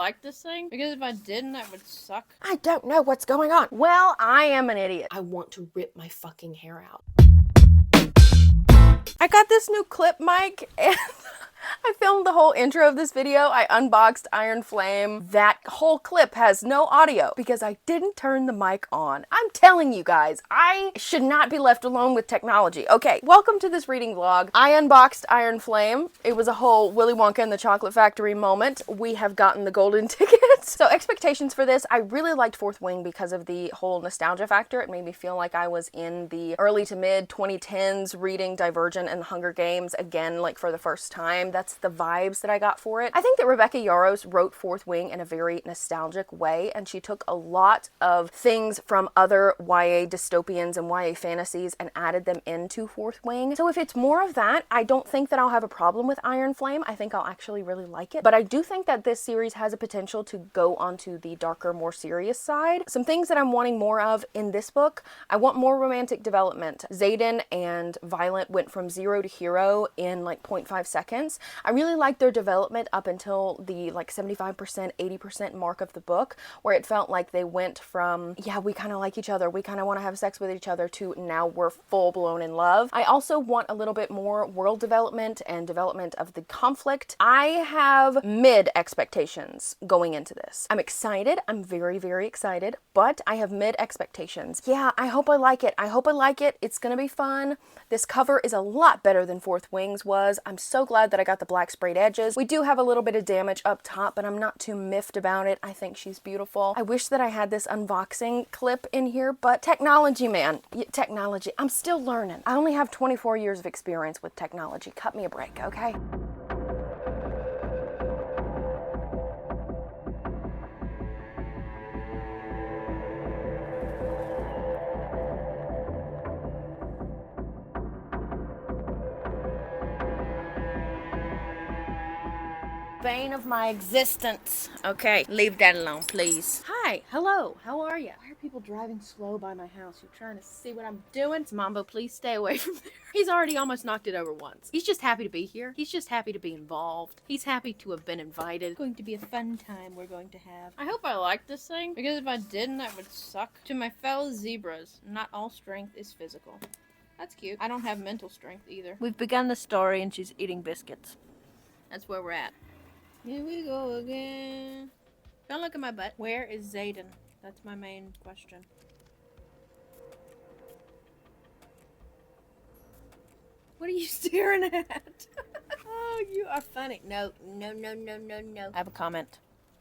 like this thing? Because if I didn't, that would suck. I don't know what's going on. Well, I am an idiot. I want to rip my fucking hair out. I got this new clip mic and I filmed the whole intro of this video. I unboxed Iron Flame. That whole clip has no audio because I didn't turn the mic on. I'm telling you guys, I should not be left alone with technology. Okay, welcome to this reading vlog. I unboxed Iron Flame. It was a whole Willy Wonka and the Chocolate Factory moment. We have gotten the golden tickets. So expectations for this, I really liked Fourth Wing because of the whole nostalgia factor. It made me feel like I was in the early to mid 2010s reading Divergent and the Hunger Games again, like for the first time. That's the vibes that I got for it. I think that Rebecca Yarros wrote Fourth Wing in a very nostalgic way, and she took a lot of things from other YA dystopians and YA fantasies and added them into Fourth Wing. So if it's more of that, I don't think that I'll have a problem with Iron Flame. I think I'll actually really like it. But I do think that this series has a potential to go onto the darker, more serious side. Some things that I'm wanting more of in this book, I want more romantic development. Xaden and Violet went from 0 to hero in like 0.5 seconds. I really liked their development up until the like 75%, 80% mark of the book, where it felt like they went from, yeah, we kind of like each other, we kind of want to have sex with each other, to now we're full blown in love. I also want a little bit more world development and development of the conflict. I have mid expectations going into this. I'm excited. I'm very, very excited, but I have mid expectations. Yeah, I hope I like it. I hope I like it. It's gonna be fun. This cover is a lot better than Fourth Wing's was. I'm so glad that I got the black sprayed edges. We do have a little bit of damage up top, but I'm not too miffed about it. I think she's beautiful. I wish that I had this unboxing clip in here, but technology, man. Technology. I'm still learning. I only have 24 years of experience with technology. Cut me a break, okay? Bane of my existence. Okay, leave that alone, please. Hi, hello, how are you? Why are people driving slow by my house? You're trying to see what I'm doing? Mambo, please stay away from there. He's already almost knocked it over once. He's just happy to be here. He's just happy to be involved. He's happy to have been invited. It's going to be a fun time we're going to have. I hope I like this thing, because if I didn't, that would suck. To my fellow zebras, not all strength is physical. That's cute. I don't have mental strength either. We've begun the story and she's eating biscuits. That's where we're at. Here we go again. Don't look at my butt. Where is Xaden? That's my main question. What are you staring at? Oh, you are funny. No. I have a comment.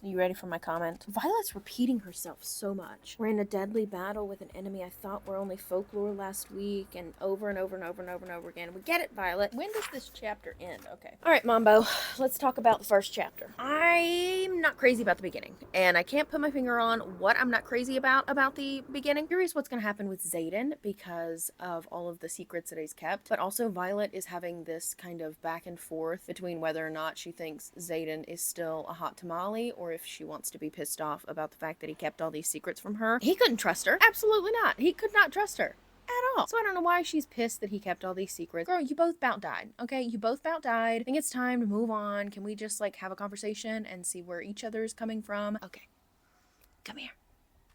Are you ready for my comment? Violet's repeating herself so much. We're in a deadly battle with an enemy I thought were only folklore last week, and over and over and over and over and over again. We get it, Violet. When does this chapter end? Okay. All right, Mambo. Let's talk about the first chapter. I'm not crazy about the beginning, and I can't put my finger on what I'm not crazy about the beginning. Curious what's going to happen with Xaden because of all of the secrets that he's kept, but also Violet is having this kind of back and forth between whether or not she thinks Xaden is still a hot tamale, or if she wants to be pissed off about the fact that he kept all these secrets from her. He couldn't trust her. Absolutely not. He could not trust her at all. So I don't know why she's pissed that he kept all these secrets. Girl, you both about died, okay? You both about died. I think it's time to move on. Can we just like have a conversation and see where each other is coming from? Okay. Come here.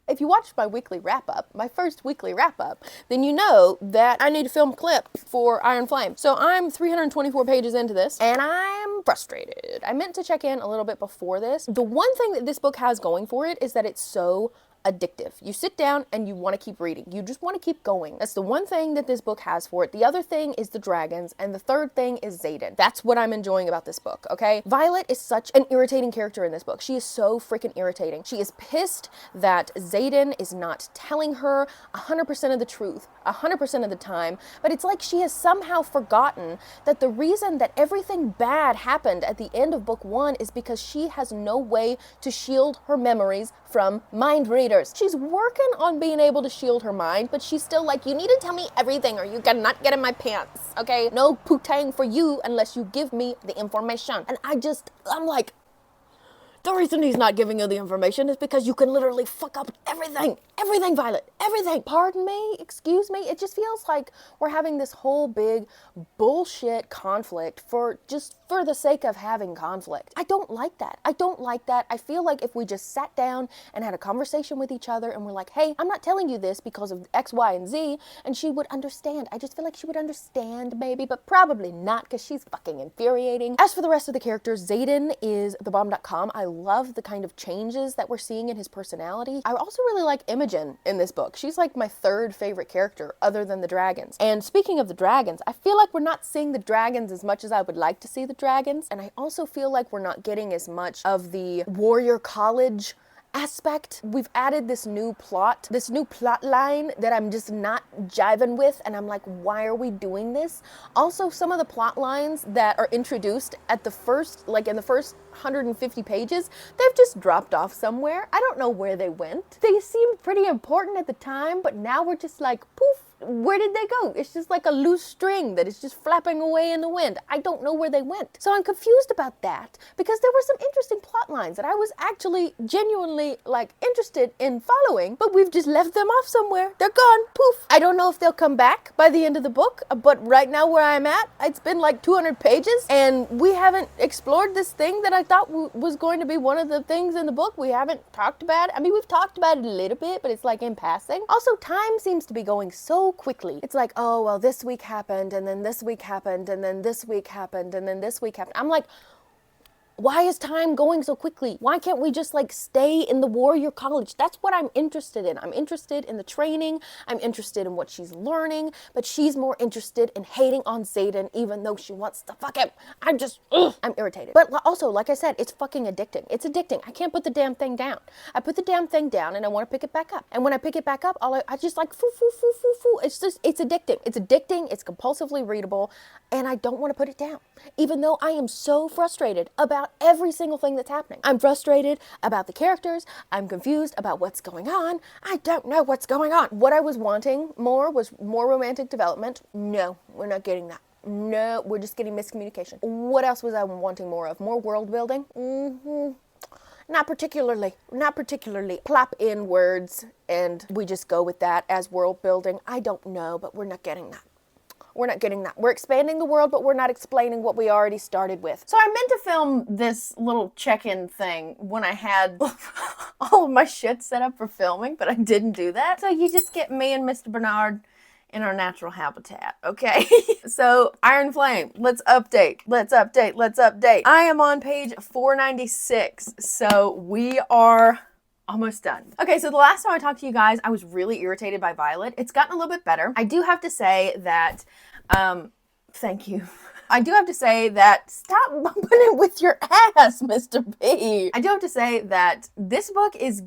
If you watched my weekly wrap-up, my first weekly wrap-up, then you know that I need to film a clip for Iron Flame. So I'm 324 pages into this, and I'm frustrated. I meant to check in a little bit before this. The one thing that this book has going for it is that it's so addictive. You sit down and you want to keep reading. You just want to keep going. That's the one thing that this book has for it. The other thing is the dragons, and the third thing is Xaden. That's what I'm enjoying about this book, okay? Violet is such an irritating character in this book. She is so freaking irritating. She is pissed that Xaden is not telling her 100% of the truth 100% of the time, but it's like she has somehow forgotten that the reason that everything bad happened at the end of book 1 is because she has no way to shield her memories from mind readers. She's working on being able to shield her mind, but she's still like, you need to tell me everything or you cannot get in my pants, okay? No putang for you unless you give me the information. And I'm like, The reason he's not giving you the information is because you can literally fuck up everything. Everything, Violet. Everything. Pardon me? Excuse me? It just feels like we're having this whole big bullshit conflict for the sake of having conflict. I don't like that. I don't like that. I feel like if we just sat down and had a conversation with each other and we're like, hey, I'm not telling you this because of X, Y, and Z, and she would understand. I just feel like she would understand maybe, but probably not because she's fucking infuriating. As for the rest of the characters, Xaden is the bomb.com. I love the kind of changes that we're seeing in his personality. I also really like Imogen in this book. She's like my third favorite character other than the dragons. And speaking of the dragons, I feel like we're not seeing the dragons as much as I would like to see the dragons. And I also feel like we're not getting as much of the warrior college aspect. We've added this new plot line that I'm just not jiving with, and I'm like, why are we doing this? Also, some of the plot lines that are introduced at the first, like in the first 150 pages, they've just dropped off somewhere. I don't know where they went. They seemed pretty important at the time, but now we're just like, poof, where did they go? It's just like a loose string that is just flapping away in the wind. I don't know where they went. So I'm confused about that because there were some interesting plot lines that I was actually genuinely like interested in following, but we've just left them off somewhere. They're gone. Poof. I don't know if they'll come back by the end of the book, but right now where I'm at, it's been like 200 pages and we haven't explored this thing that I thought was going to be one of the things in the book. We haven't talked about it. I mean, we've talked about it a little bit, but it's like in passing. Also, time seems to be going so quickly. It's like, oh, well, this week happened, and then this week happened, and then this week happened, and then this week happened. I'm like, why is time going so quickly? Why can't we just like stay in the warrior college? That's what I'm interested in. I'm interested in the training. I'm interested in what she's learning, but she's more interested in hating on Xaden even though she wants to fuck him. I'm irritated. But also, like I said, it's fucking addicting. It's addicting. I can't put the damn thing down. I put the damn thing down and I want to pick it back up. And when I pick it back up, I just like foo, foo, foo, foo, foo. It's addicting. It's addicting. It's compulsively readable. And I don't want to put it down. Even though I am so frustrated about every single thing that's happening. I'm frustrated about the characters. I'm confused about what's going on. I don't know what's going on. What I was wanting more was more romantic development. No, we're not getting that. No, we're just getting miscommunication. What else was I wanting more of? More world building? Not particularly. Not particularly. Plop in words and we just go with that as world building. I don't know, but we're not getting that. We're not getting that. We're expanding the world, but we're not explaining what we already started with. So I meant to film this little check-in thing when I had all of my shit set up for filming, but I didn't do that. So you just get me and Mr. Bernard in our natural habitat, okay? So Iron Flame, let's update. I am on page 496, so we are almost done. Okay, so the last time I talked to you guys, I was really irritated by Violet. It's gotten a little bit better. I do have to say that, thank you. I do have to say that, stop bumping it with your ass, Mr. B. I do have to say that this book is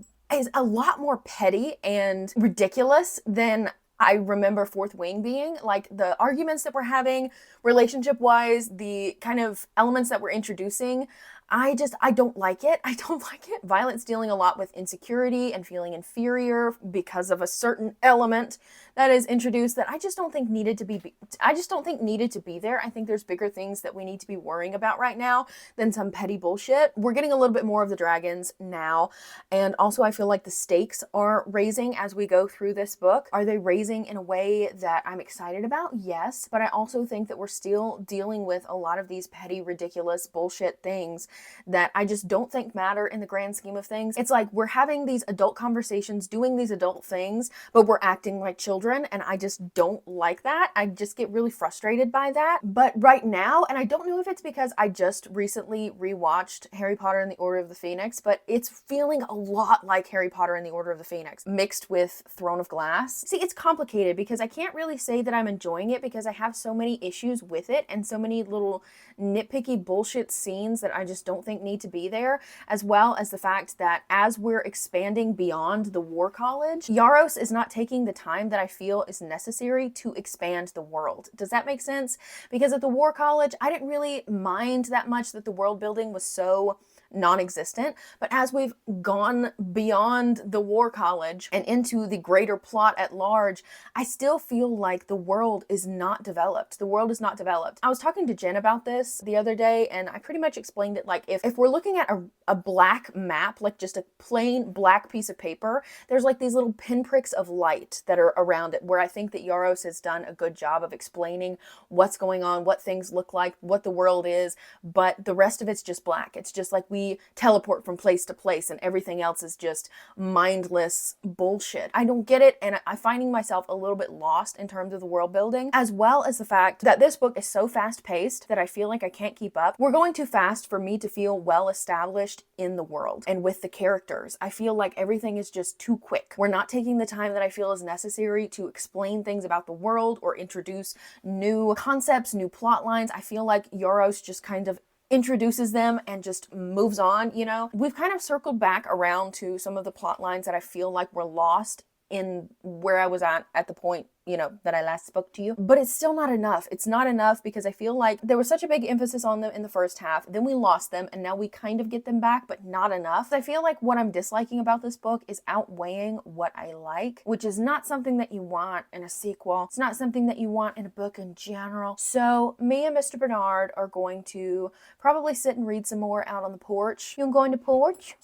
a lot more petty and ridiculous than I remember Fourth Wing being. Like, the arguments that we're having, relationship-wise, the kind of elements that we're introducing, I don't like it. I don't like it. Violet's dealing a lot with insecurity and feeling inferior because of a certain element that is introduced that I just don't think needed to be there. I think there's bigger things that we need to be worrying about right now than some petty bullshit. We're getting a little bit more of the dragons now. And also I feel like the stakes are raising as we go through this book. Are they raising in a way that I'm excited about? Yes. But I also think that we're still dealing with a lot of these petty, ridiculous bullshit things that I just don't think matter in the grand scheme of things. It's like we're having these adult conversations, doing these adult things, but we're acting like children, and I just don't like that. I just get really frustrated by that. But right now, and I don't know if it's because I just recently rewatched Harry Potter and the Order of the Phoenix, but it's feeling a lot like Harry Potter and the Order of the Phoenix mixed with Throne of Glass. See, it's complicated because I can't really say that I'm enjoying it because I have so many issues with it and so many little nitpicky bullshit scenes that I just don't think need to be there, as well as the fact that as we're expanding beyond the War College, Yaros is not taking the time that I feel is necessary to expand the world. Does that make sense? Because at the War College, I didn't really mind that much that the world building was so non-existent. But as we've gone beyond the war college and into the greater plot at large, I still feel like the world is not developed. The world is not developed. I was talking to Jen about this the other day, and I pretty much explained it like if we're looking at a black map, like just a plain black piece of paper, there's like these little pinpricks of light that are around it, where I think that Yaros has done a good job of explaining what's going on, what things look like, what the world is, but the rest of it's just black. It's just like we teleport from place to place and everything else is just mindless bullshit. I don't get it, and I'm finding myself a little bit lost in terms of the world building, as well as the fact that this book is so fast paced that I feel like I can't keep up. We're going too fast for me to feel well established in the world and with the characters. I feel like everything is just too quick. We're not taking the time that I feel is necessary to explain things about the world or introduce new concepts, new plot lines. I feel like Yaros just kind of introduces them and just moves on, you know? We've kind of circled back around to some of the plot lines that I feel like were lost in where I was at the point, you know, that I last spoke to you. But it's still not enough. It's not enough because I feel like there was such a big emphasis on them in the first half, then we lost them, and now we kind of get them back, but not enough. I feel like what I'm disliking about this book is outweighing what I like, which is not something that you want in a sequel. It's not something that you want in a book in general. So me and Mr. Bernard are going to probably sit and read some more out on the porch. You going to porch?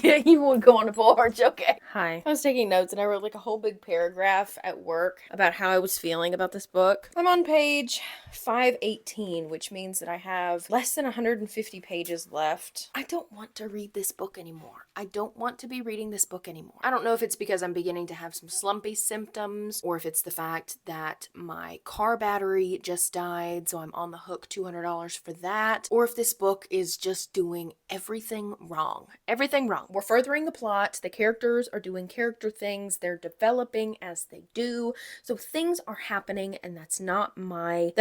Yeah, you would go on the porch, okay. Hi. I was taking notes and I wrote like a whole big paragraph at work about how I was feeling about this book. I'm on page 518, which means that I have less than 150 pages left. I don't want to read this book anymore. I don't want to be reading this book anymore. I don't know if it's because I'm beginning to have some slumpy symptoms, or if it's the fact that my car battery just died, so I'm on the hook $200 for that, or if this book is just doing everything wrong. Everything wrong. We're furthering the plot. The characters are doing character things. They're developing as they do. So things are happening, and that's not my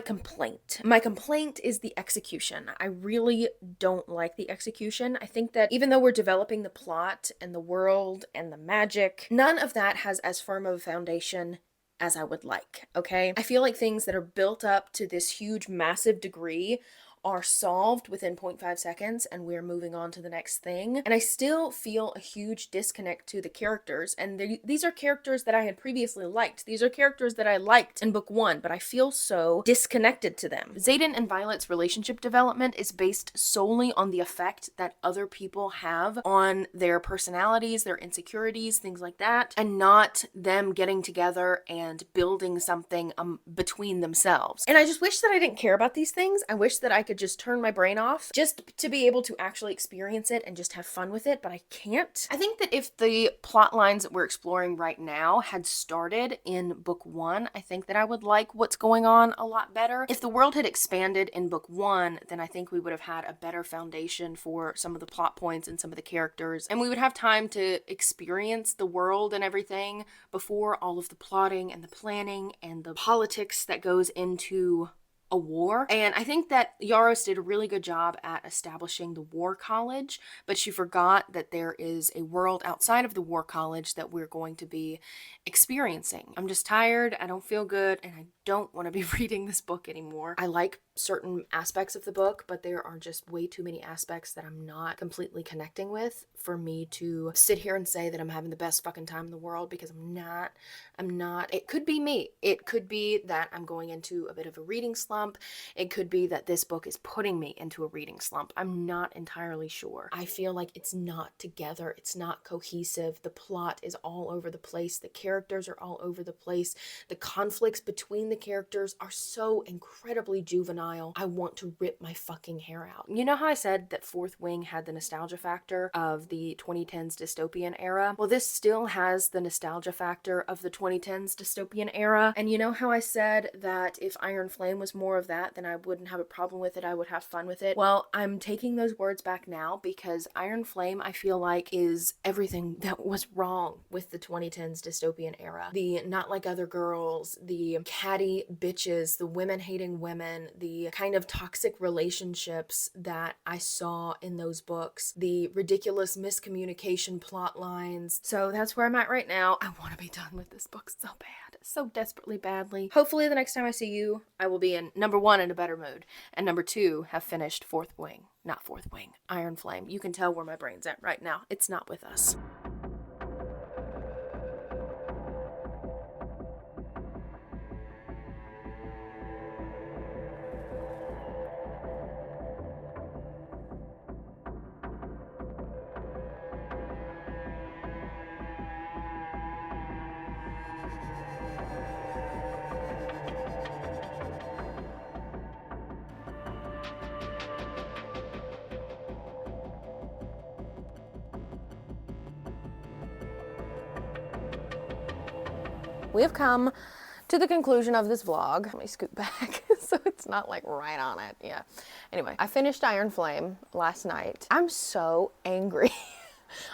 complaint. My complaint is the execution. I really don't like the execution. I think that even though we're developing the plot and the world and the magic, none of that has as firm of a foundation as I would like, okay? I feel like things that are built up to this huge, massive degree are solved within 0.5 seconds and we're moving on to the next thing. And I still feel a huge disconnect to the characters. And these are characters that I had previously liked. These are characters that I liked in book 1, but I feel so disconnected to them. Xaden and Violet's relationship development is based solely on the effect that other people have on their personalities, their insecurities, things like that, and not them getting together and building something between themselves. And I just wish that I didn't care about these things. I wish that I could just turn my brain off just to be able to actually experience it and just have fun with it, but I can't. I think that if the plot lines that we're exploring right now had started in book 1, I think that I would like what's going on a lot better. If the world had expanded in book 1, then I think we would have had a better foundation for some of the plot points and some of the characters, and we would have time to experience the world and everything before all of the plotting and the planning and the politics that goes into a war. And I think that Yaros did a really good job at establishing the war college, but she forgot that there is a world outside of the war college that we're going to be experiencing. I'm just tired, I don't feel good, and I don't want to be reading this book anymore. I like certain aspects of the book, but there are just way too many aspects that I'm not completely connecting with for me to sit here and say that I'm having the best fucking time in the world, because I'm not. It could be me. It could be that I'm going into a bit of a reading slump. It could be that this book is putting me into a reading slump. I'm not entirely sure. I feel like it's not together. It's not cohesive. The plot is all over the place. The characters are all over the place. The conflicts between the characters are so incredibly juvenile. I want to rip my fucking hair out. You know how I said that Fourth Wing had the nostalgia factor of the 2010s dystopian era? Well, this still has the nostalgia factor of the 2010s dystopian era. And you know how I said that if Iron Flame was more of that, then I wouldn't have a problem with it. I would have fun with it. Well, I'm taking those words back now, because Iron Flame, I feel like, is everything that was wrong with the 2010s dystopian era. The not like other girls, the catty bitches, the women hating women, the the kind of toxic relationships that I saw in those books, the ridiculous miscommunication plot lines. So that's where I'm at right now. I want to be done with this book so bad, so desperately badly. Hopefully the next time I see you, I will be in number 1 in a better mood, and number 2 have finished Fourth Wing. Not Fourth Wing, Iron Flame. You can tell where my brain's at right now. It's not with us. We have come to the conclusion of this vlog. Let me scoot back so it's not like right on it. Yeah. Anyway, I finished Iron Flame last night. I'm so angry.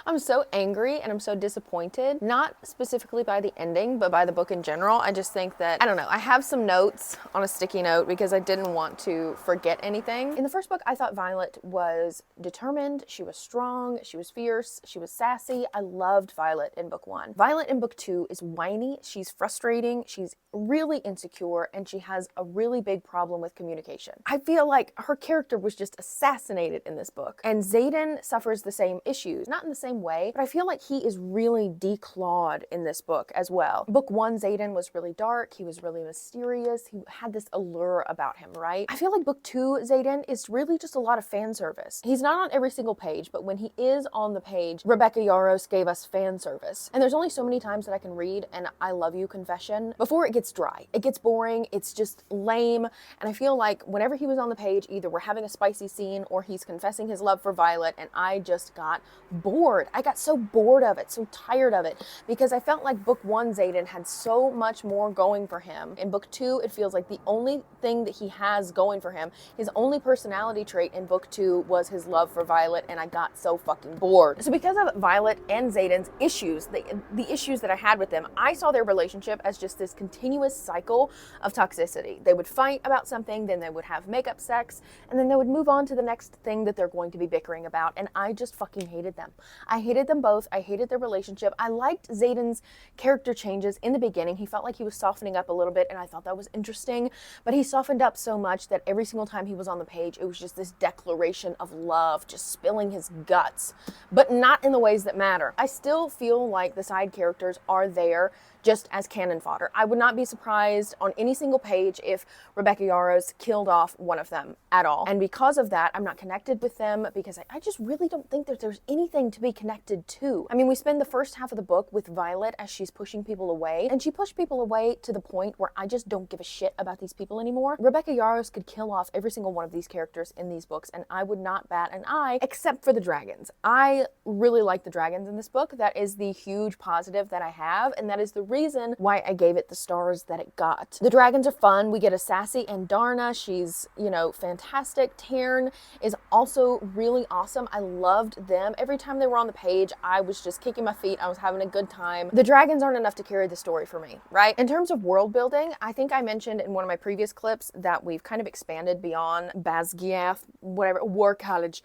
I'm so angry and I'm so disappointed, not specifically by the ending, but by the book in general. I just think that, I don't know, I have some notes on a sticky note because I didn't want to forget anything. In the first book, I thought Violet was determined, she was strong, she was fierce, she was sassy. I loved Violet in book 1. Violet in book 2 is whiny, she's frustrating, she's really insecure, and she has a really big problem with communication. I feel like her character was just assassinated in this book, and Xaden suffers the same issues. Not in the same way, but I feel like he is really declawed in this book as well. Book 1, Xaden was really dark, he was really mysterious, he had this allure about him, right? I feel like book 2, Xaden, is really just a lot of fan service. He's not on every single page, but when he is on the page, Rebecca Yarros gave us fan service. And there's only so many times that I can read an I love you confession before it gets dry. It gets boring, it's just lame, and I feel like whenever he was on the page, either we're having a spicy scene or he's confessing his love for Violet, and I just got bored. I got so bored of it, so tired of it, because I felt like book 1, Xaden, had so much more going for him. In book 2, it feels like the only thing that he has going for him, his only personality trait in book 2 was his love for Violet, and I got so fucking bored. So because of Violet and Xaden's issues, the issues that I had with them, I saw their relationship as just this continuous cycle of toxicity. They would fight about something, then they would have makeup sex, and then they would move on to the next thing that they're going to be bickering about, and I just fucking hated them. I hated them both. I hated their relationship. I liked Xaden's character changes in the beginning. He felt like he was softening up a little bit, and I thought that was interesting, but he softened up so much that every single time he was on the page, it was just this declaration of love, just spilling his guts, but not in the ways that matter. I still feel like the side characters are there just as cannon fodder. I would not be surprised on any single page if Rebecca Yarros killed off one of them at all. And because of that, I'm not connected with them because I just really don't think that there's anything to be connected to. I mean, we spend the first half of the book with Violet as she's pushing people away, and she pushed people away to the point where I just don't give a shit about these people anymore. Rebecca Yarros could kill off every single one of these characters in these books, and I would not bat an eye except for the dragons. I really like the dragons in this book. That is the huge positive that I have, and that is the reason why I gave it the stars that it got. The dragons are fun. We get a sassy Andarna. She's, you know, fantastic. Tairn is also really awesome. I loved them. Every time they were on the page, I was just kicking my feet. I was having a good time. The dragons aren't enough to carry the story for me, right? In terms of world building, I think I mentioned in one of my previous clips that we've kind of expanded beyond Basgiath, whatever, War College.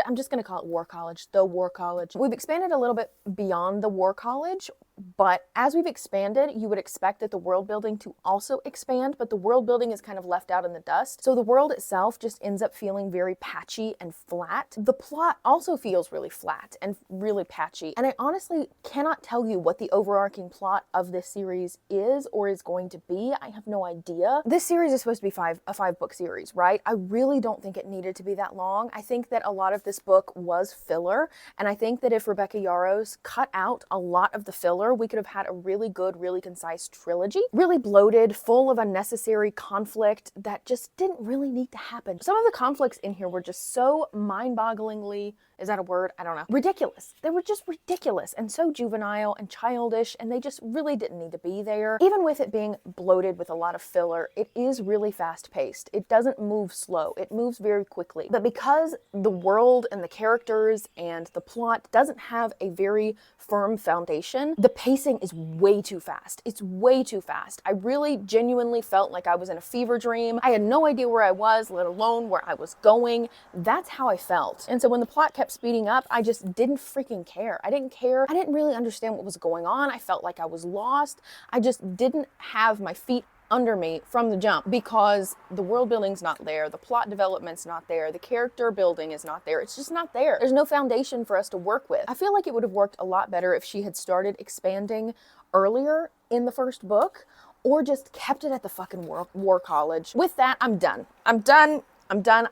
I'm just going to call it War College, the War College. We've expanded a little bit beyond the War College, but as we've expanded, you would expect that the world building to also expand, but the world building is kind of left out in the dust. So the world itself just ends up feeling very patchy and flat. The plot also feels really flat and really patchy. And I honestly cannot tell you what the overarching plot of this series is or is going to be. I have no idea. This series is supposed to be a 5-book series, right? I really don't think it needed to be that long. I think that a lot of this book was filler. And I think that if Rebecca Yarros cut out a lot of the filler, we could have had a really good, really concise trilogy. Really bloated, full of unnecessary conflict that just didn't really need to happen. Some of the conflicts in here were just so mind-bogglingly, is that a word? I don't know. Ridiculous. They were just ridiculous and so juvenile and childish, and they just really didn't need to be there. Even with it being bloated with a lot of filler, it is really fast-paced. It doesn't move slow. It moves very quickly. But because the world and the characters and the plot doesn't have a very firm foundation, the pacing is way too fast. It's way too fast. I really genuinely felt like I was in a fever dream. I had no idea where I was, let alone where I was going. That's how I felt. And so when the plot kept speeding up, I just didn't freaking care. I didn't care. I didn't really understand what was going on. I felt like I was lost. I just didn't have my feet under me from the jump because the world building's not there, the plot development's not there, the character building is not there. It's just not there. There's no foundation for us to work with. I feel like it would have worked a lot better if she had started expanding earlier in the first book or just kept it at the fucking war college. With that, I'm done. I'm done.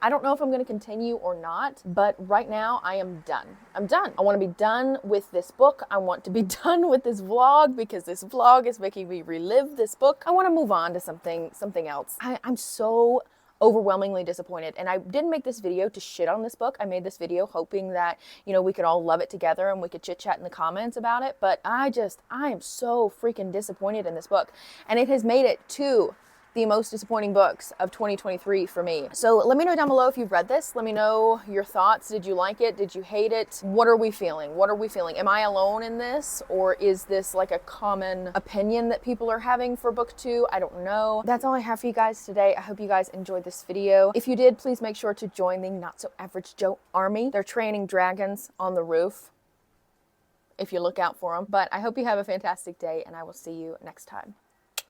I don't know if I'm going to continue or not, but right now I am done. I'm done. I want to be done with this book. I want to be done with this vlog because this vlog is making me relive this book. I want to move on to something else. I'm so overwhelmingly disappointed, and I didn't make this video to shit on this book. I made this video hoping that, you know, we could all love it together and we could chit chat in the comments about it, but I am so freaking disappointed in this book, and it has made it to the most disappointing books of 2023 for me. So let me know down below if you've read this. Let me know your thoughts. Did you like it? Did you hate it? What are we feeling? What are we feeling? Am I alone in this? Or is this like a common opinion that people are having for book 2? I don't know. That's all I have for you guys today. I hope you guys enjoyed this video. If you did, please make sure to join the NotSoAverageJo army. They're training dragons on the roof if you look out for them. But I hope you have a fantastic day, and I will see you next time.